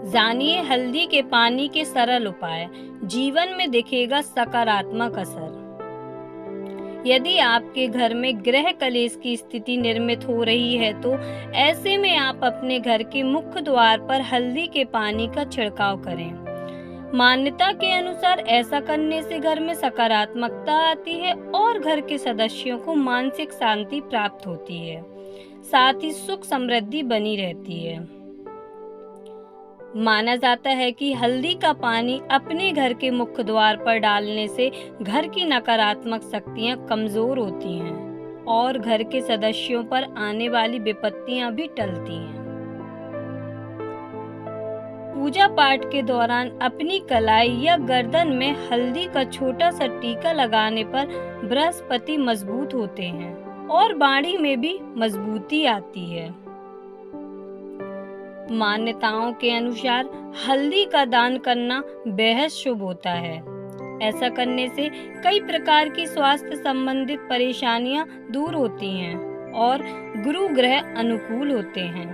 जानिए हल्दी के पानी के सरल उपाय, जीवन में दिखेगा सकारात्मक असर। यदि आपके घर में गृह कलेश की स्थिति निर्मित हो रही है तो ऐसे में आप अपने घर के मुख्य द्वार पर हल्दी के पानी का छिड़काव करें। मान्यता के अनुसार ऐसा करने से घर में सकारात्मकता आती है और घर के सदस्यों को मानसिक शांति प्राप्त होती है, साथ ही सुख समृद्धि बनी रहती है। माना जाता है कि हल्दी का पानी अपने घर के मुख्य द्वार पर डालने से घर की नकारात्मक शक्तियां कमजोर होती हैं और घर के सदस्यों पर आने वाली विपत्तियां भी टलती हैं। पूजा पाठ के दौरान अपनी कलाई या गर्दन में हल्दी का छोटा सा टीका लगाने पर बृहस्पति मजबूत होते हैं और वाणी में भी मजबूती आती है। मान्यताओं के अनुसार हल्दी का दान करना बेहद शुभ होता है। ऐसा करने से कई प्रकार की स्वास्थ्य संबंधित परेशानियां दूर होती हैं और गुरु ग्रह अनुकूल होते हैं।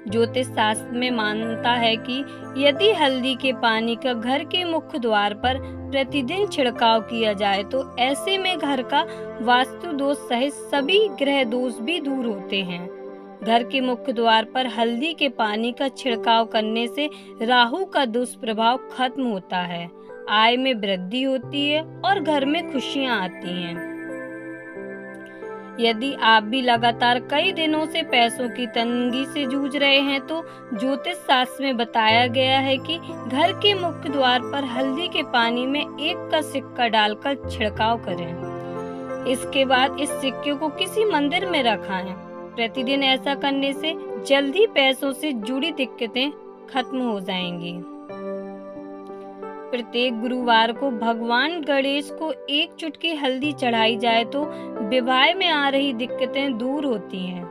ज्योतिष शास्त्र में मानता है कि यदि हल्दी के पानी का घर के मुख्य द्वार पर प्रतिदिन छिड़काव किया जाए तो ऐसे में घर का वास्तु दोष सहित सभी ग्रह दोष भी दूर होते हैं। घर के मुख्य द्वार पर हल्दी के पानी का छिड़काव करने से राहु का दुष्प्रभाव खत्म होता है, आय में वृद्धि होती है और घर में खुशियां आती हैं। यदि आप भी लगातार कई दिनों से पैसों की तंगी से जूझ रहे हैं तो ज्योतिष शास्त्र में बताया गया है कि घर के मुख्य द्वार पर हल्दी के पानी में 1 का सिक्का डालकर छिड़काव करें। इसके बाद इस सिक्के को किसी मंदिर में रखाएं। प्रतिदिन ऐसा करने से जल्दी पैसों से जुड़ी दिक्कतें खत्म हो जाएंगी। प्रत्येक गुरुवार को भगवान गणेश को 1 चुटकी हल्दी चढ़ाई जाए तो विवाह में आ रही दिक्कतें दूर होती हैं।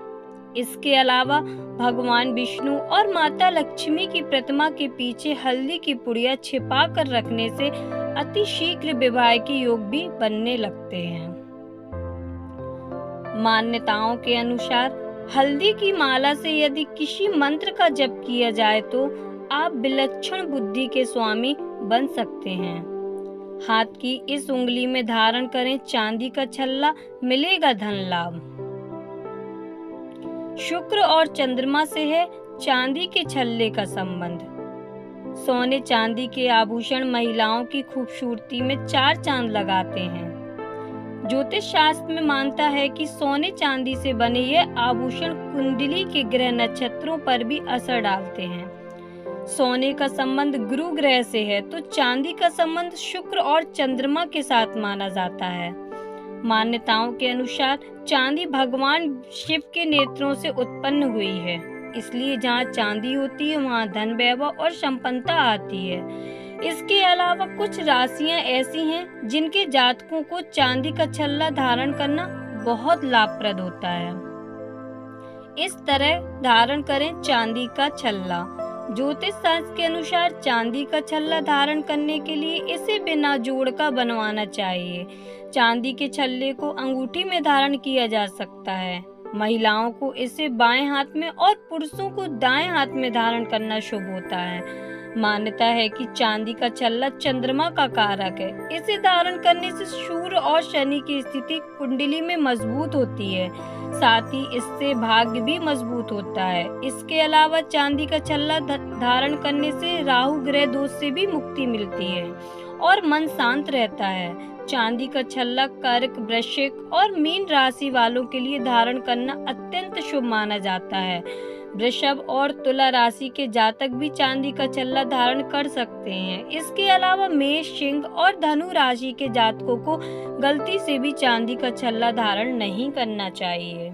इसके अलावा भगवान विष्णु और माता लक्ष्मी की प्रतिमा के पीछे हल्दी की पुड़िया छिपा कर रखने से अति शीघ्र विवाह के योग भी बनने लगते हैं। मान्यताओं के अनुसार हल्दी की माला से यदि किसी मंत्र का जप किया जाए तो आप विलक्षण बुद्धि के स्वामी बन सकते हैं। हाथ की इस उंगली में धारण करें चांदी का छल्ला, मिलेगा धन लाभ। शुक्र और चंद्रमा से है चांदी के छल्ले का संबंध। सोने चांदी के आभूषण महिलाओं की खूबसूरती में 4 चांद लगाते हैं। ज्योतिष शास्त्र में मानता है कि सोने चांदी से बने ये आभूषण कुंडली के ग्रह नक्षत्रों पर भी असर डालते हैं। सोने का संबंध गुरु ग्रह से है तो चांदी का संबंध शुक्र और चंद्रमा के साथ माना जाता है। मान्यताओं के अनुसार चांदी भगवान शिव के नेत्रों से उत्पन्न हुई है, इसलिए जहाँ चांदी होती है वहाँ धन वैभव और संपन्नता आती है। इसके अलावा कुछ राशियां ऐसी हैं जिनके जातकों को चांदी का छल्ला धारण करना बहुत लाभप्रद होता है। इस तरह धारण करें चांदी का छल्ला। ज्योतिष शास्त्र के अनुसार चांदी का छल्ला धारण करने के लिए इसे बिना जोड़ का बनवाना चाहिए। चांदी के छल्ले को अंगूठी में धारण किया जा सकता है। महिलाओं को इसे बाएं हाथ में और पुरुषों को दाएं हाथ में धारण करना शुभ होता है। मान्यता है कि चांदी का छल्ला चंद्रमा का कारक है। इसे धारण करने से सूर्य और शनि की स्थिति कुंडली में मजबूत होती है, साथ ही इससे भाग्य भी मजबूत होता है। इसके अलावा चांदी का छल्ला धारण करने से राहु ग्रह दोष से भी मुक्ति मिलती है और मन शांत रहता है। चांदी का छल्ला कर्क, वृश्चिक और मीन राशि वालों के लिए धारण करना अत्यंत शुभ माना जाता है। वृषभ और तुला राशि के जातक भी चांदी का छल्ला धारण कर सकते हैं। इसके अलावा मेष, सिंह और धनु राशि के जातकों को गलती से भी चांदी का छल्ला धारण नहीं करना चाहिए।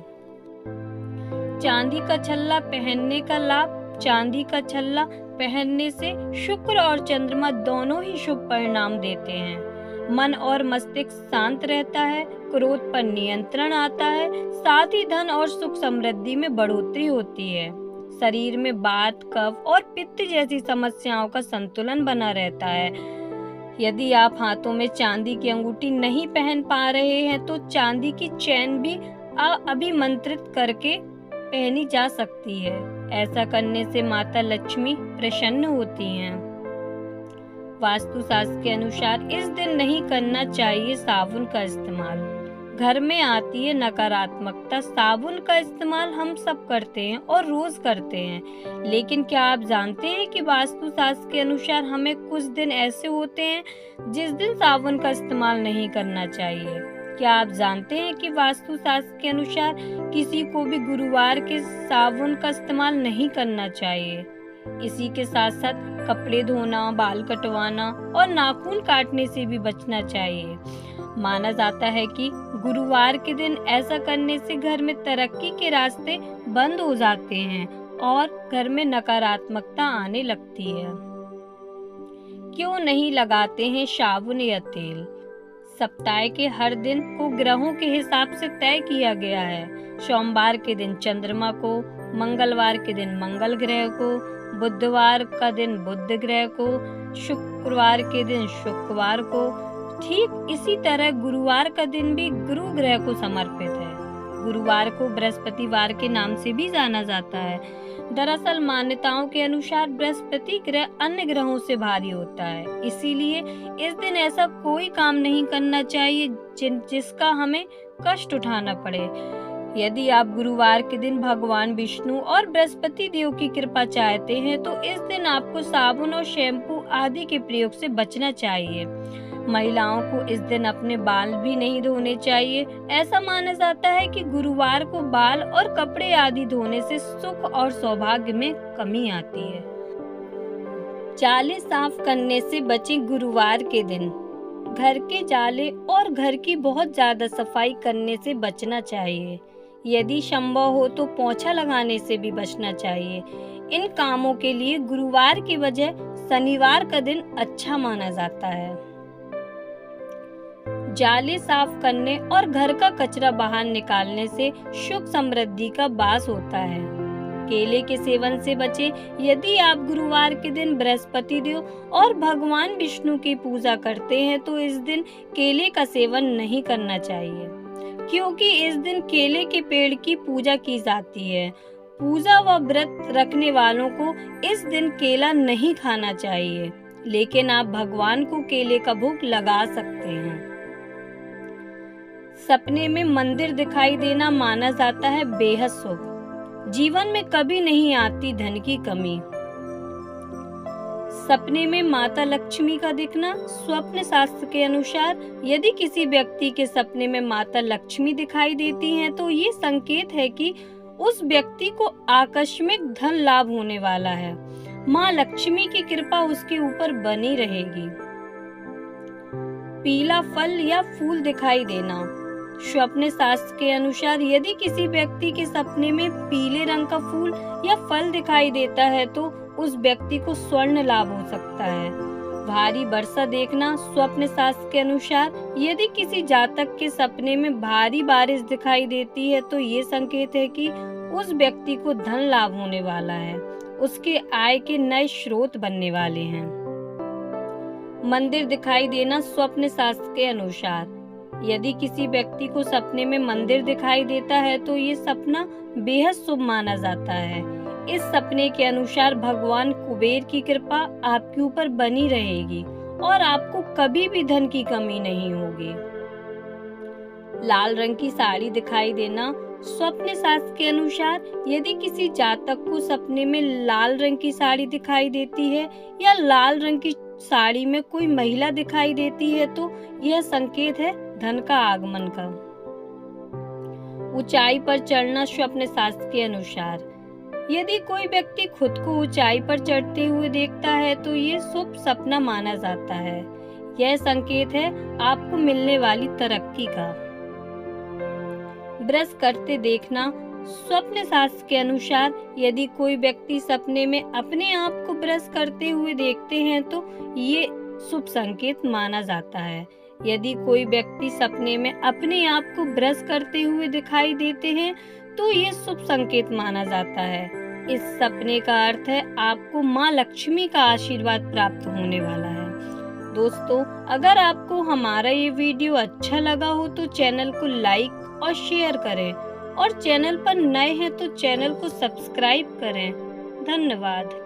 चांदी का छल्ला पहनने का लाभ। चांदी का छल्ला पहनने से शुक्र और चंद्रमा दोनों ही शुभ परिणाम देते हैं। मन और मस्तिष्क शांत रहता है, क्रोध पर नियंत्रण आता है, साथ ही धन और सुख समृद्धि में बढ़ोतरी होती है। शरीर में वात, कफ और पित्त जैसी समस्याओं का संतुलन बना रहता है। यदि आप हाथों में चांदी की अंगूठी नहीं पहन पा रहे हैं तो चांदी की चेन भी अभिमंत्रित करके पहनी जा सकती है। ऐसा करने से माता लक्ष्मी प्रसन्न होती हैं। वास्तुशास्त्र के अनुसार इस दिन नहीं करना चाहिए साबुन का इस्तेमाल। घर में आती है नकारात्मकता। साबुन का इस्तेमाल हम सब करते हैं और रोज करते हैं, लेकिन क्या आप जानते हैं कि वास्तुशास्त्र के अनुसार हमें कुछ दिन ऐसे होते हैं जिस दिन साबुन का इस्तेमाल नहीं करना चाहिए। क्या आप जानते हैं कि वास्तुशास्त्र के अनुसार किसी को भी गुरुवार के साबुन का इस्तेमाल नहीं करना चाहिए। इसी के साथ साथ कपड़े धोना, बाल कटवाना और नाखून काटने से भी बचना चाहिए। माना जाता है कि गुरुवार के दिन ऐसा करने से घर में तरक्की के रास्ते बंद हो जाते हैं और घर में नकारात्मकता आने लगती है। क्यों नहीं लगाते हैं साबुन या तेल? सप्ताह के हर दिन को ग्रहों के हिसाब से तय किया गया है। सोमवार के दिन चंद्रमा को, मंगलवार के दिन मंगल ग्रह को, बुधवार का दिन बुध ग्रह को, शुक्रवार के दिन शुक्रवार को। ठीक इसी तरह गुरुवार का दिन भी गुरु ग्रह को समर्पित है। गुरुवार को बृहस्पतिवार के नाम से भी जाना जाता है। दरअसल मान्यताओं के अनुसार बृहस्पति ग्रह अन्य ग्रहों से भारी होता है, इसीलिए इस दिन ऐसा कोई काम नहीं करना चाहिए जिसका हमें कष्ट उठाना पड़े। यदि आप गुरुवार के दिन भगवान विष्णु और बृहस्पति देव की कृपा चाहते हैं तो इस दिन आपको साबुन और शैम्पू आदि के प्रयोग से बचना चाहिए। महिलाओं को इस दिन अपने बाल भी नहीं धोने चाहिए। ऐसा माना जाता है कि गुरुवार को बाल और कपड़े आदि धोने से सुख और सौभाग्य में कमी आती है। जाले साफ करने से बचें गुरुवार के दिन। घर के जाले और घर की बहुत ज्यादा सफाई करने से बचना चाहिए। यदि संभव हो तो पोंछा लगाने से भी बचना चाहिए। इन कामों के लिए गुरुवार की बजाय शनिवार का दिन अच्छा माना जाता है। जाले साफ करने और घर का कचरा बाहर निकालने से सुख समृद्धि का वास होता है। केले के सेवन से बचें। यदि आप गुरुवार के दिन बृहस्पति देव और भगवान विष्णु की पूजा करते हैं तो इस दिन केले का सेवन नहीं करना चाहिए, क्योंकि इस दिन केले के पेड़ की पूजा की जाती है। पूजा व व्रत रखने वालों को इस दिन केला नहीं खाना चाहिए, लेकिन आप भगवान को केले का भोग लगा सकते हैं। सपने में मंदिर दिखाई देना माना जाता है बेहद शुभ। जीवन में कभी नहीं आती धन की कमी। सपने में माता लक्ष्मी का दिखना। स्वप्न शास्त्र के अनुसार यदि किसी व्यक्ति के सपने में माता लक्ष्मी दिखाई देती हैं तो ये संकेत है कि उस व्यक्ति को आकस्मिक धन लाभ होने वाला है। माँ लक्ष्मी की कृपा उसके ऊपर बनी रहेगी। पीला फल या फूल दिखाई देना। स्वप्न शास्त्र के अनुसार यदि किसी व्यक्ति के सपने में पीले रंग का फूल या फल दिखाई देता है तो उस व्यक्ति को स्वर्ण लाभ हो सकता है। भारी वर्षा देखना। स्वप्न शास्त्र के अनुसार यदि किसी जातक के सपने में भारी बारिश दिखाई देती है तो ये संकेत है कि उस व्यक्ति को धन लाभ होने वाला है। उसके आय के नए स्रोत बनने वाले हैं। मंदिर दिखाई देना। स्वप्न शास्त्र के अनुसार यदि किसी व्यक्ति को सपने में मंदिर दिखाई देता है तो ये सपना बेहद शुभ माना जाता है। इस सपने के अनुसार भगवान कुबेर की कृपा आपके ऊपर बनी रहेगी और आपको कभी भी धन की कमी नहीं होगी। लाल रंग की साड़ी दिखाई देना। स्वप्न शास्त्र के अनुसार यदि किसी जातक को सपने में लाल रंग की साड़ी दिखाई देती है या लाल रंग की साड़ी में कोई महिला दिखाई देती है तो यह संकेत है धन का आगमन का। ऊंचाई पर चढ़ना। स्वप्न शास्त्र के अनुसार यदि कोई व्यक्ति खुद को ऊंचाई पर चढ़ते हुए देखता है तो ये शुभ सपना माना जाता है। यह संकेत है आपको मिलने वाली तरक्की का। ब्रश करते देखना। स्वप्न शास्त्र के अनुसार यदि कोई व्यक्ति सपने में अपने आप को ब्रश करते हुए देखते हैं तो ये शुभ संकेत माना जाता है। यदि कोई व्यक्ति सपने में अपने आप को ब्रश करते हुए दिखाई देते हैं तो ये शुभ संकेत माना जाता है। इस सपने का अर्थ है आपको माँ लक्ष्मी का आशीर्वाद प्राप्त होने वाला है। दोस्तों, अगर आपको हमारा ये वीडियो अच्छा लगा हो तो चैनल को लाइक और शेयर करें और चैनल पर नए हैं तो चैनल को सब्सक्राइब करें। धन्यवाद।